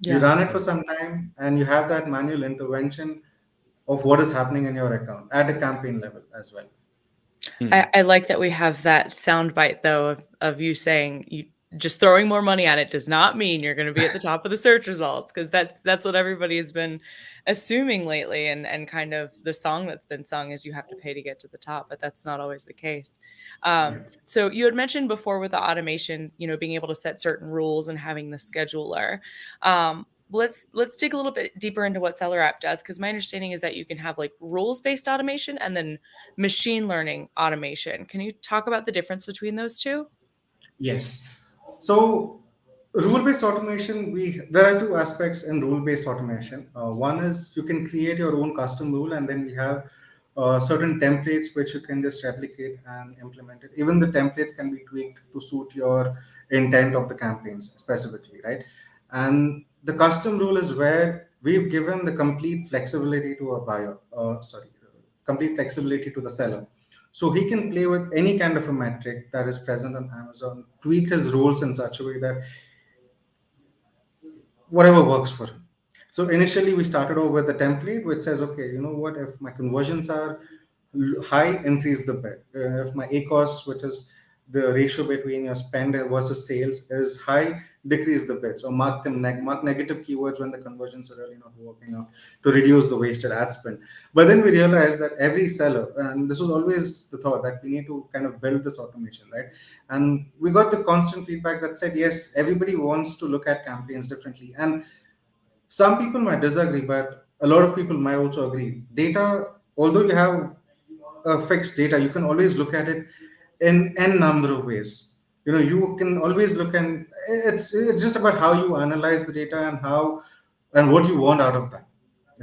You Yeah. run it for some time, and you have that manual intervention of what is happening in your account at a campaign level as well. Hmm. I like that we have that soundbite though of you saying you just throwing more money at it does not mean you're going to be at the top of the search results, because that's what everybody has been assuming lately, and kind of the song that's been sung is you have to pay to get to the top, but that's not always the case. Yeah. So you had mentioned before with the automation, being able to set certain rules and having the scheduler. Let's dig a little bit deeper into what Seller App does, because my understanding is that you can have like rules based automation and then machine learning automation. Can you talk about the difference between those two? Yes. So rule-based automation, we there are two aspects in rule-based automation. One is you can create your own custom rule, and then we have certain templates which you can just replicate and implement it. Even the templates can be tweaked to suit your intent of the campaigns specifically, right? And the custom rule is where we've given the complete flexibility to a buyer. Complete flexibility to the seller, so he can play with any kind of a metric that is present on Amazon, tweak his rules in such a way that whatever works for him. So initially, we started off with a template which says, okay, you know what, if my conversions are high, increase the bid. If my ACOS, which is the ratio between your spend versus sales, is high, decrease the bids, or mark negative keywords when the conversions are really not working out, to reduce the wasted ad spend. But then we realized that every seller, and this was always the thought, that we need to kind of build this automation, right? And we got the constant feedback that said, yes, everybody wants to look at campaigns differently. And some people might disagree, but a lot of people might also agree. Data, although you have fixed data, you can always look at it in n number of ways. You can always look, and it's just about how you analyze the data and what you want out of that,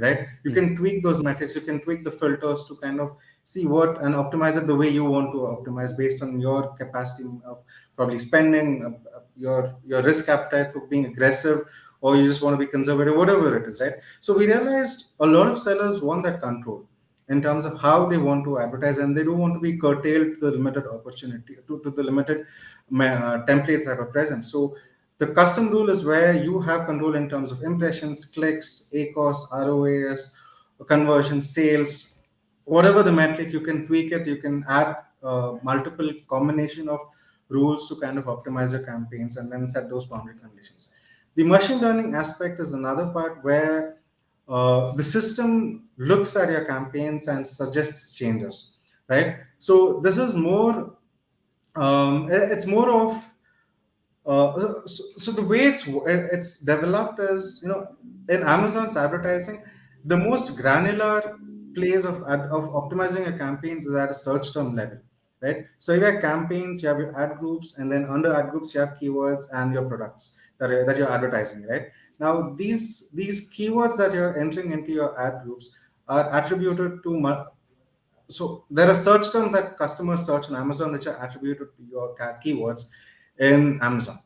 right? You can tweak those metrics, you can tweak the filters to kind of see what and optimize it the way you want to optimize based on your capacity of probably spending, your risk appetite for being aggressive, or you just want to be conservative, whatever it is, right? So we realized a lot of sellers want that control in terms of how they want to advertise, and they don't want to be curtailed to the limited opportunity, to the limited templates that are present. So the custom rule is where you have control in terms of impressions, clicks, ACOS, ROAS, conversion, sales, whatever the metric. You can tweak it, you can add multiple combination of rules to kind of optimize your campaigns and then set those boundary conditions. The machine learning aspect is another part where the system looks at your campaigns and suggests changes, right? So this is more, it's more of so the way it's developed is, in Amazon's advertising, the most granular place of optimizing your campaigns is at a search term level, right? So you have campaigns, you have your ad groups, and then under ad groups you have keywords and your products that you're advertising, right? Now these keywords that you're entering into your ad groups are attributed to so there are search terms that customers search on Amazon which are attributed to your keywords in Amazon,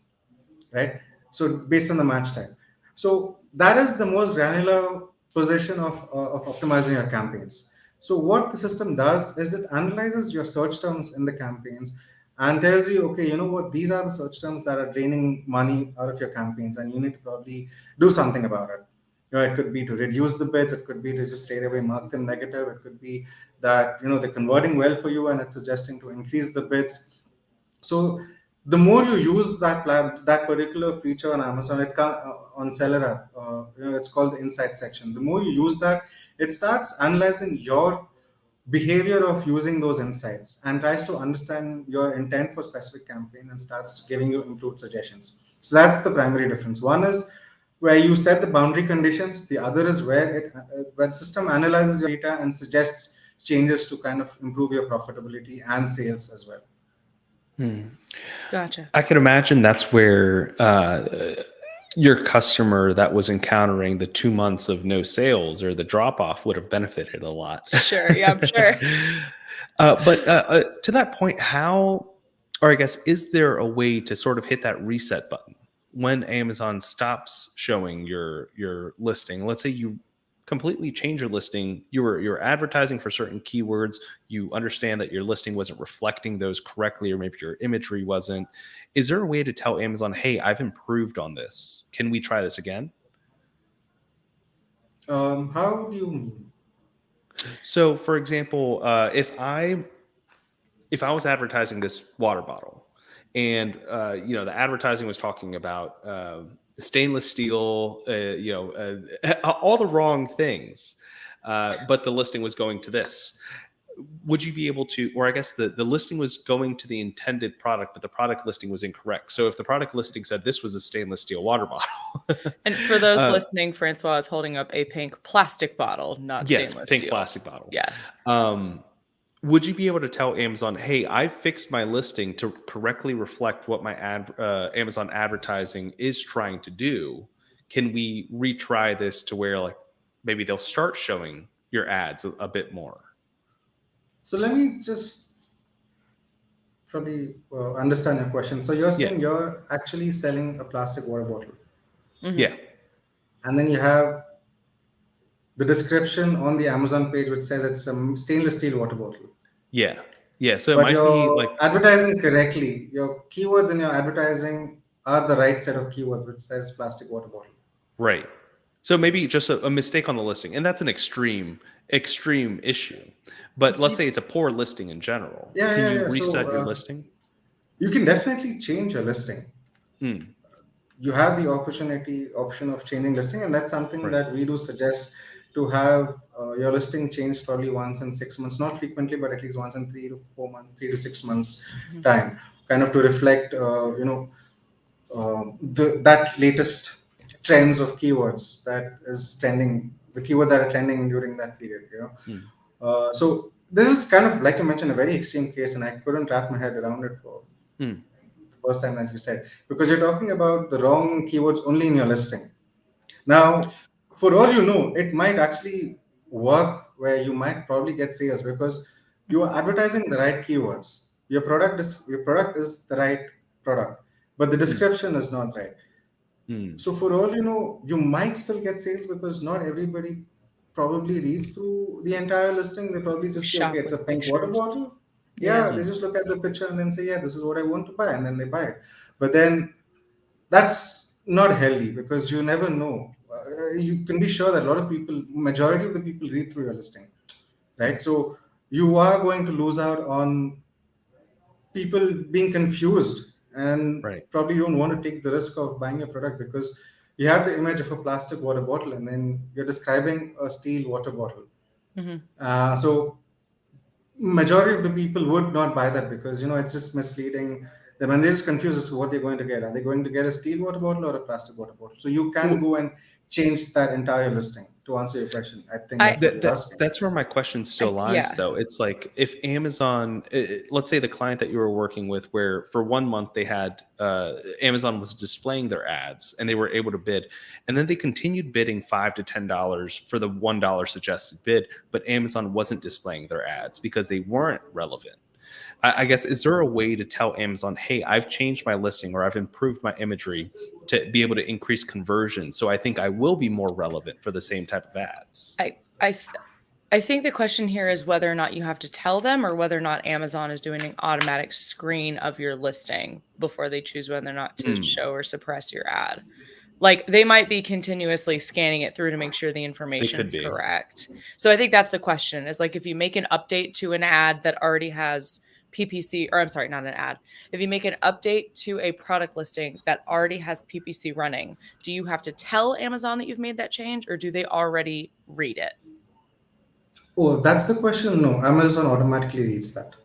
right? So based on the match type. So that is the most granular position of optimizing your campaigns. So what the system does is it analyzes your search terms in the campaigns and tells you, okay, you know what, these are the search terms that are draining money out of your campaigns, and you need to probably do something about it. It could be to reduce the bids, it could be to just straight away mark them negative, it could be that they're converting well for you and it's suggesting to increase the bids. So the more you use that particular feature on Amazon, on Seller app, it's called the Insight section. The more you use that, it starts analyzing your behavior of using those insights and tries to understand your intent for specific campaign and starts giving you improved suggestions. So that's the primary difference. One is where you set the boundary conditions. The other is where the system analyzes your data and suggests changes to kind of improve your profitability and sales as well. Gotcha. I can imagine that's where your customer that was encountering the 2 months of no sales or the drop off would have benefited a lot. Sure. Yeah, I'm sure. But to that point, or I guess, is there a way to sort of hit that reset button when Amazon stops showing your listing? Let's say you completely change your listing. You're advertising for certain keywords. You understand that your listing wasn't reflecting those correctly, or maybe your imagery wasn't. Is there a way to tell Amazon, hey, I've improved on this. Can we try this again? How do you mean? So, for example, if I was advertising this water bottle, and the advertising was talking about stainless steel, all the wrong things, but the listing was going to this. Would you be able to, or I guess the listing was going to the intended product, but the product listing was incorrect. So if the product listing said this was a stainless steel water bottle. And for those listening, Francois is holding up a pink plastic bottle, not stainless steel. Yes, pink plastic bottle. Yes. Would you be able to tell Amazon, hey, I fixed my listing to correctly reflect what my Amazon advertising is trying to do? Can we retry this to where maybe they'll start showing your ads a bit more? So let me just probably understand your question. So you're saying you're actually selling a plastic water bottle. Mm-hmm. Yeah. And then you have the description on the Amazon page which says it's a stainless steel water bottle. Yeah. Yeah. So but it might be advertising correctly. Your keywords in your advertising are the right set of keywords, which says plastic water bottle. Right. So maybe just a mistake on the listing, and that's an extreme issue. But let's say it's a poor listing in general. Can you reset your listing? You can definitely change your listing. You have the option of changing listing, and that's something that we do suggest, to have your listing changed probably once in 6 months, not frequently, but at least once in 3 to 4 months, 3 to 6 months time, kind of to reflect that latest trends of keywords that is trending, the keywords that are trending during that period. So this is kind of, like you mentioned, a very extreme case, and I couldn't wrap my head around it for the first time that you said, because you're talking about the wrong keywords only in your listing. Now, for all you know, it might actually work where you might probably get sales because you are advertising the right keywords. Your product is the right product, but the Mm, description is not right. mm. So for all you know, you might still get sales because not everybody probably reads through the entire listing. They probably just see, okay, Shop it's a with pink water pictures. bottle. Yeah. Yeah, they Mm. just look at the picture and then say, yeah, this is what I want to buy, and then they buy it. But then that's not healthy because you never know. You can be sure that a lot of people, majority of the people read through your listing, right? So you are going to lose out on people being confused and Right. probably don't want to take the risk of buying a product because you have the image of a plastic water bottle and then you're describing a steel water bottle. Hmm. So majority of the people would not buy that because it's just misleading them and they're just confused as to what they're going to get. Are they going to get a steel water bottle or a plastic water bottle? So you can Well, go and change that entire listing to answer your question. I think I, that's what you're asking. that's where my question still lies, yeah. though. It's like if Amazon, let's say the client that you were working with, where for 1 month they had Amazon was displaying their ads and they were able to bid, and then they continued bidding $5 to $10 for the $1 suggested bid, but Amazon wasn't displaying their ads because they weren't relevant. I guess, is there a way to tell Amazon, hey, I've changed my listing or I've improved my imagery to be able to increase conversion? So I think I will be more relevant for the same type of ads. I think the question here is whether or not you have to tell them or whether or not Amazon is doing an automatic screen of your listing before they choose whether or not to Mm, show or suppress your ad. Like they might be continuously scanning it through to make sure the they could information's be. correct. So I think that's the question is like if you make an update to an ad that already has PPC, or I'm sorry, not an ad. If you make an update to a product listing that already has PPC running, do you have to tell Amazon that you've made that change or do they already read it? Oh, that's the question. No, Amazon automatically reads that.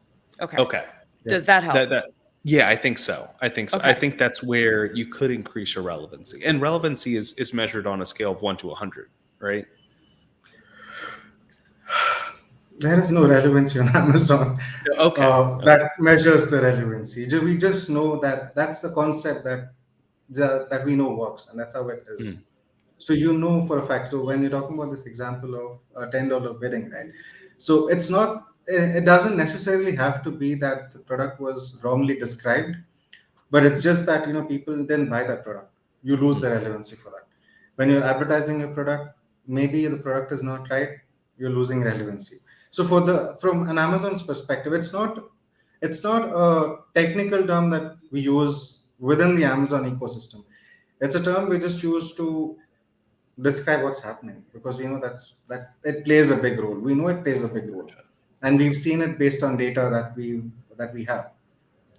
Okay. Okay. Yeah. Does that help? That yeah, I think so. I think so. I Okay. think that's where you could increase your relevancy. And relevancy is measured on a scale of 1 to 100, right? There is no relevancy on Amazon Okay. Okay. that measures the relevancy. We just know that that's the concept that we know works, and that's how it Mhm. is. So you know for a fact. So when you're talking about this example of $10 bidding, right? So it's not. It doesn't necessarily have to be that the product was wrongly described, but it's just that people then buy that product. You lose the Mhm. relevancy for that. When you're advertising a product, maybe the product is not right. You're losing relevancy. So from an Amazon's perspective, it's not a technical term that we use within the Amazon ecosystem. It's a term we just use to describe what's happening because we know that it plays a big role. We know it plays a big role, and we've seen it based on data that we have,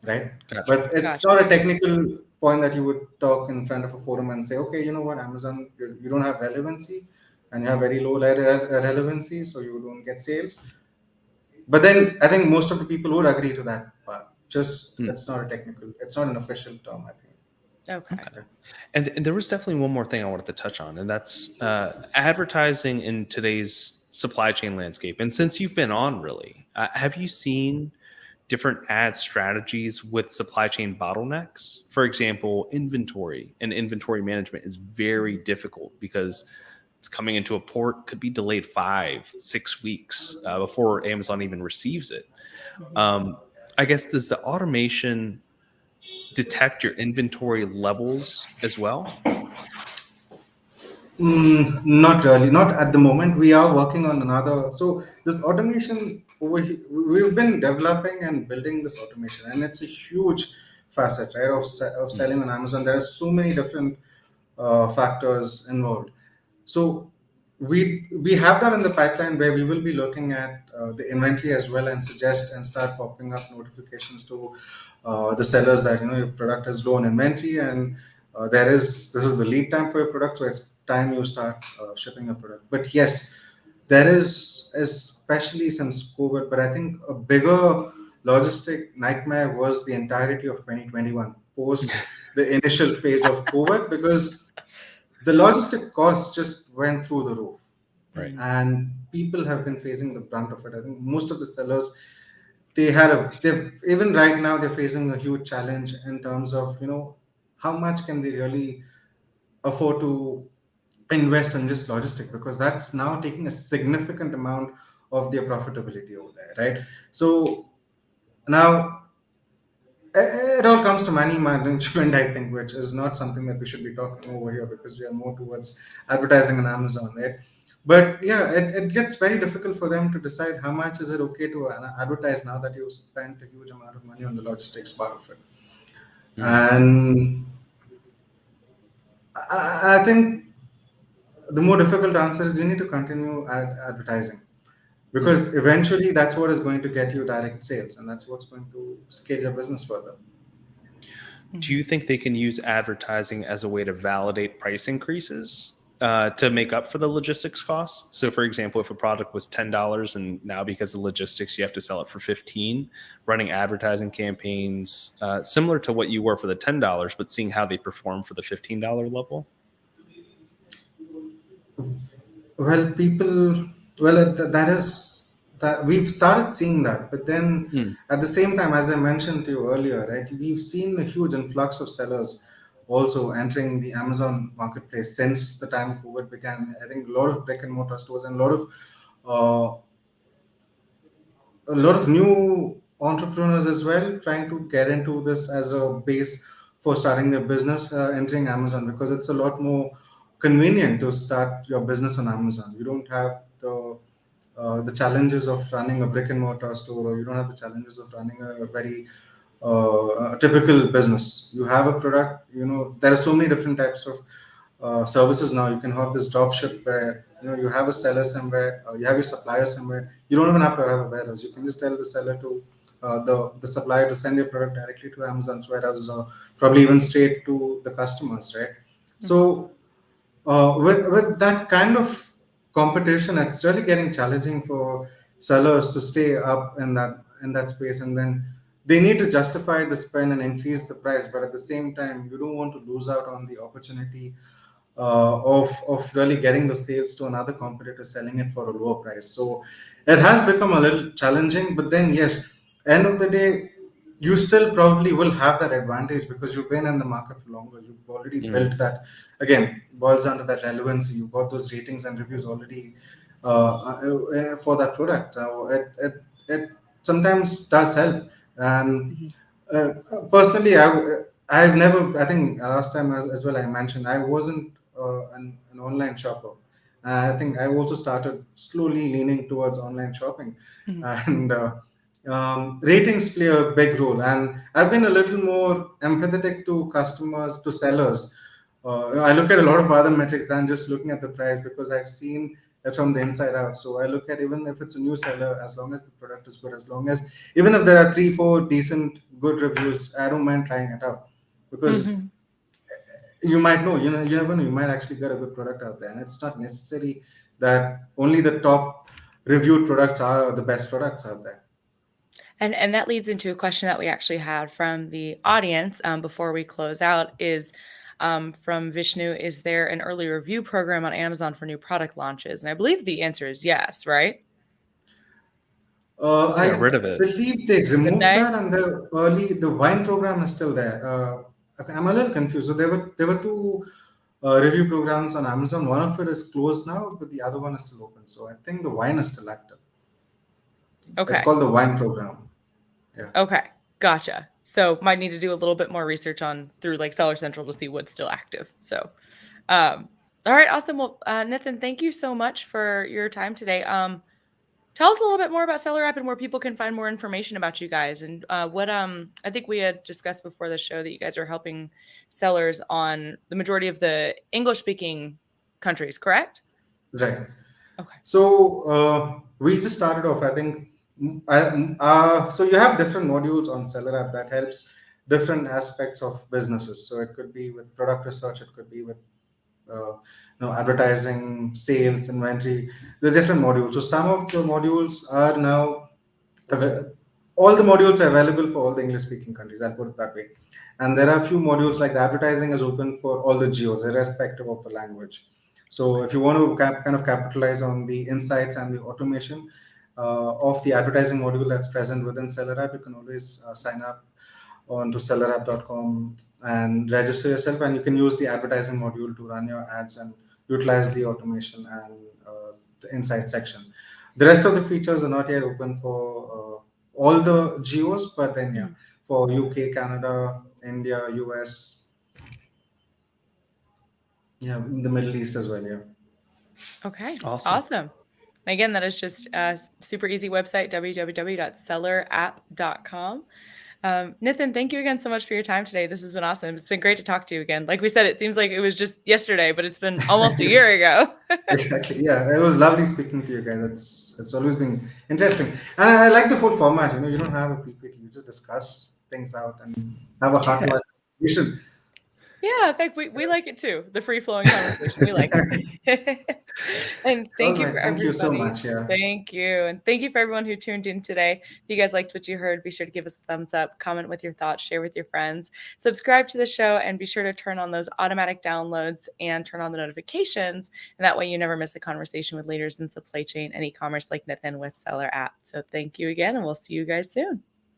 right? Gotcha. But it's Gotcha. not a technical point that you would talk in front of a forum and say, okay, you know what, Amazon, you don't have relevancy, and you have very low relevancy, so you don't get sales. But then I think most of the people would agree to that part. Just Mm. it's not an official term, I think. Okay. Okay. And there was definitely one more thing I wanted to touch on, and that's advertising in today's supply chain landscape. And since you've been on, really, have you seen different ad strategies with supply chain bottlenecks? For example, inventory and inventory management is very difficult because it's coming into a port, could be delayed 5, 6 weeks before Amazon even receives it. Mhm. Um, I guess, does the automation detect your inventory levels as well? Not really, not at the moment. We are working on another. So this automation we've been developing and building this automation, and it's a huge facet, right, of Mm, selling on Amazon. There are so many different factors involved. So we have that in the pipeline where we will be looking at the inventory as well and suggest and start popping up notifications to the sellers that your product is low on inventory and this is the lead time for your product, so it's time you start shipping your product. But yes, there is, especially since COVID, but I think a bigger logistic nightmare was the entirety of 2021 post the initial phase of COVID because the logistic costs just went through the roof, right. Mhm. and people have been facing the brunt of it. I think most of the sellers, they've even right now they're facing a huge challenge in terms of how much can they really afford to invest in just logistics, because that's now taking a significant amount of their profitability over there, right? So now it all comes to money management, I think, which is not something that we should be talking over here, because we are more towards advertising on Amazon, right? But yeah, it gets very difficult for them to decide how much is it okay to advertise now that you've spent a huge amount of money on the logistics part of it. And I think the more difficult answer is you need to continue advertising, because eventually that's what is going to get you direct sales, and that's what's going to scale your business further. Do you think they can use advertising as a way to validate price increases to make up for the logistics costs? So, for example, if a product was $10 and now because of logistics you have to sell it for $15, running advertising campaigns similar to what you were for the $10, but seeing how they perform for the $15 level? Well, people, well, that is that we've started seeing that, but then at the same time, as I mentioned to you earlier, right, we've seen a huge influx of sellers also entering the Amazon marketplace since the time COVID began. I think a lot of brick and mortar stores and uh, a lot of new entrepreneurs as well trying to get into this as a base for starting their business, entering Amazon, because it's a lot more convenient to start your business on Amazon. You don't have the challenges of running a brick and mortar store, or you don't have the challenges of running a very typical business. You have a product, there are so many different types of services now. You can have this drop ship where you have a seller somewhere, you have your supplier somewhere. You don't even have to have a warehouse. You can just tell the seller to the supplier to send your product directly to Amazon's warehouse, or probably even straight to the customers, right? So with that kind of competition, it's really getting challenging for sellers to stay up in that space, and then they need to justify the spend and increase the price, but at the same time you don't want to lose out on the opportunity of really getting the sales to another competitor selling it for a lower price. So it has become a little challenging, but then yes, end of the day, you still probably will have that advantage because you've been in the market for longer. You've already built that. Again, boils down to that relevancy. You've got those ratings and reviews already for that product. It sometimes does help. And uh, personally, I've never, I think last time as well I mentioned, I wasn't an online shopper. I think I also started slowly leaning towards online shopping, and ratings play a big role. And I've been a little more empathetic to customers, to sellers. I look at a lot of other metrics than just looking at the price, because I've seen it from the inside out. So I look at, even if it's a new seller, as long as the product is good, as long as, even if there are 3 4 decent good reviews, I don't mind trying it out, because you might know, you never know, you might actually get a good product out there, and it's not necessary that only the top reviewed products are the best products out there. And that leads into a question that we actually had from the audience before we close out is from Vishnu, is there an early review program on Amazon for new product launches? And I believe the answer is yes, right? They I got rid of it. believe they Did removed they? that, and the wine program is still there. Okay, I'm a little confused. So there were 2 review programs on Amazon. One of it is closed now, but the other one is still open. So I think the wine is still active. It's Okay. called the wine program. Yeah. Okay. Gotcha. So might need to do a little bit more research on through like Seller Central to see what's still active. So, all right, awesome. Well, Nithin, thank you so much for your time today. Tell us a little bit more about Seller App and where people can find more information about you guys, and what I think we had discussed before the show that you guys are helping sellers on the majority of the English speaking countries, correct? Right. Okay. So we just started off. I think so. You have different modules on Seller App that helps different aspects of businesses. So it could be with product research. It could be with advertising, sales, inventory. The different modules. So some of the modules are now all the modules are available for all the English speaking countries. I'll put it that way. And there are a few modules like the advertising is open for all the geos, irrespective of the language. So if you want to kind of capitalize on the insights and the automation of the advertising module that's present within Seller App, you can always sign up onto sellerapp.com and register yourself, and you can use the advertising module to run your ads, and utilize the automation and the insight section. The rest of the features are not yet open for all the geos, but then yeah, Mhm. for UK, Canada, India, US, yeah, in the Middle East as well. Yeah. Okay, Awesome. awesome. Again, that is just a super easy website, www.sellerapp.com. Nithin, thank you again so much for your time today. This has been awesome. It's been great to talk to you again. Like we said, it seems like it was just yesterday, but it's been almost a year ago. Exactly. Yeah, it was lovely speaking to you guys. It's always been interesting, and I like the whole format. You don't have a PPT. You just discuss things out and have a Yeah. heart-to-heart conversation. Yeah, in fact, we like it too. The free flowing conversation. We like it. And All thank you right. for Thank you so everybody. much. Yeah. Thank you. And thank you for everyone who tuned in today. If you guys liked what you heard, be sure to give us a thumbs up, comment with your thoughts, share with your friends, subscribe to the show, and be sure to turn on those automatic downloads and turn on the notifications. And that way you never miss a conversation with leaders in supply chain and e-commerce like Nithin with Seller App. So thank you again, and we'll see you guys soon.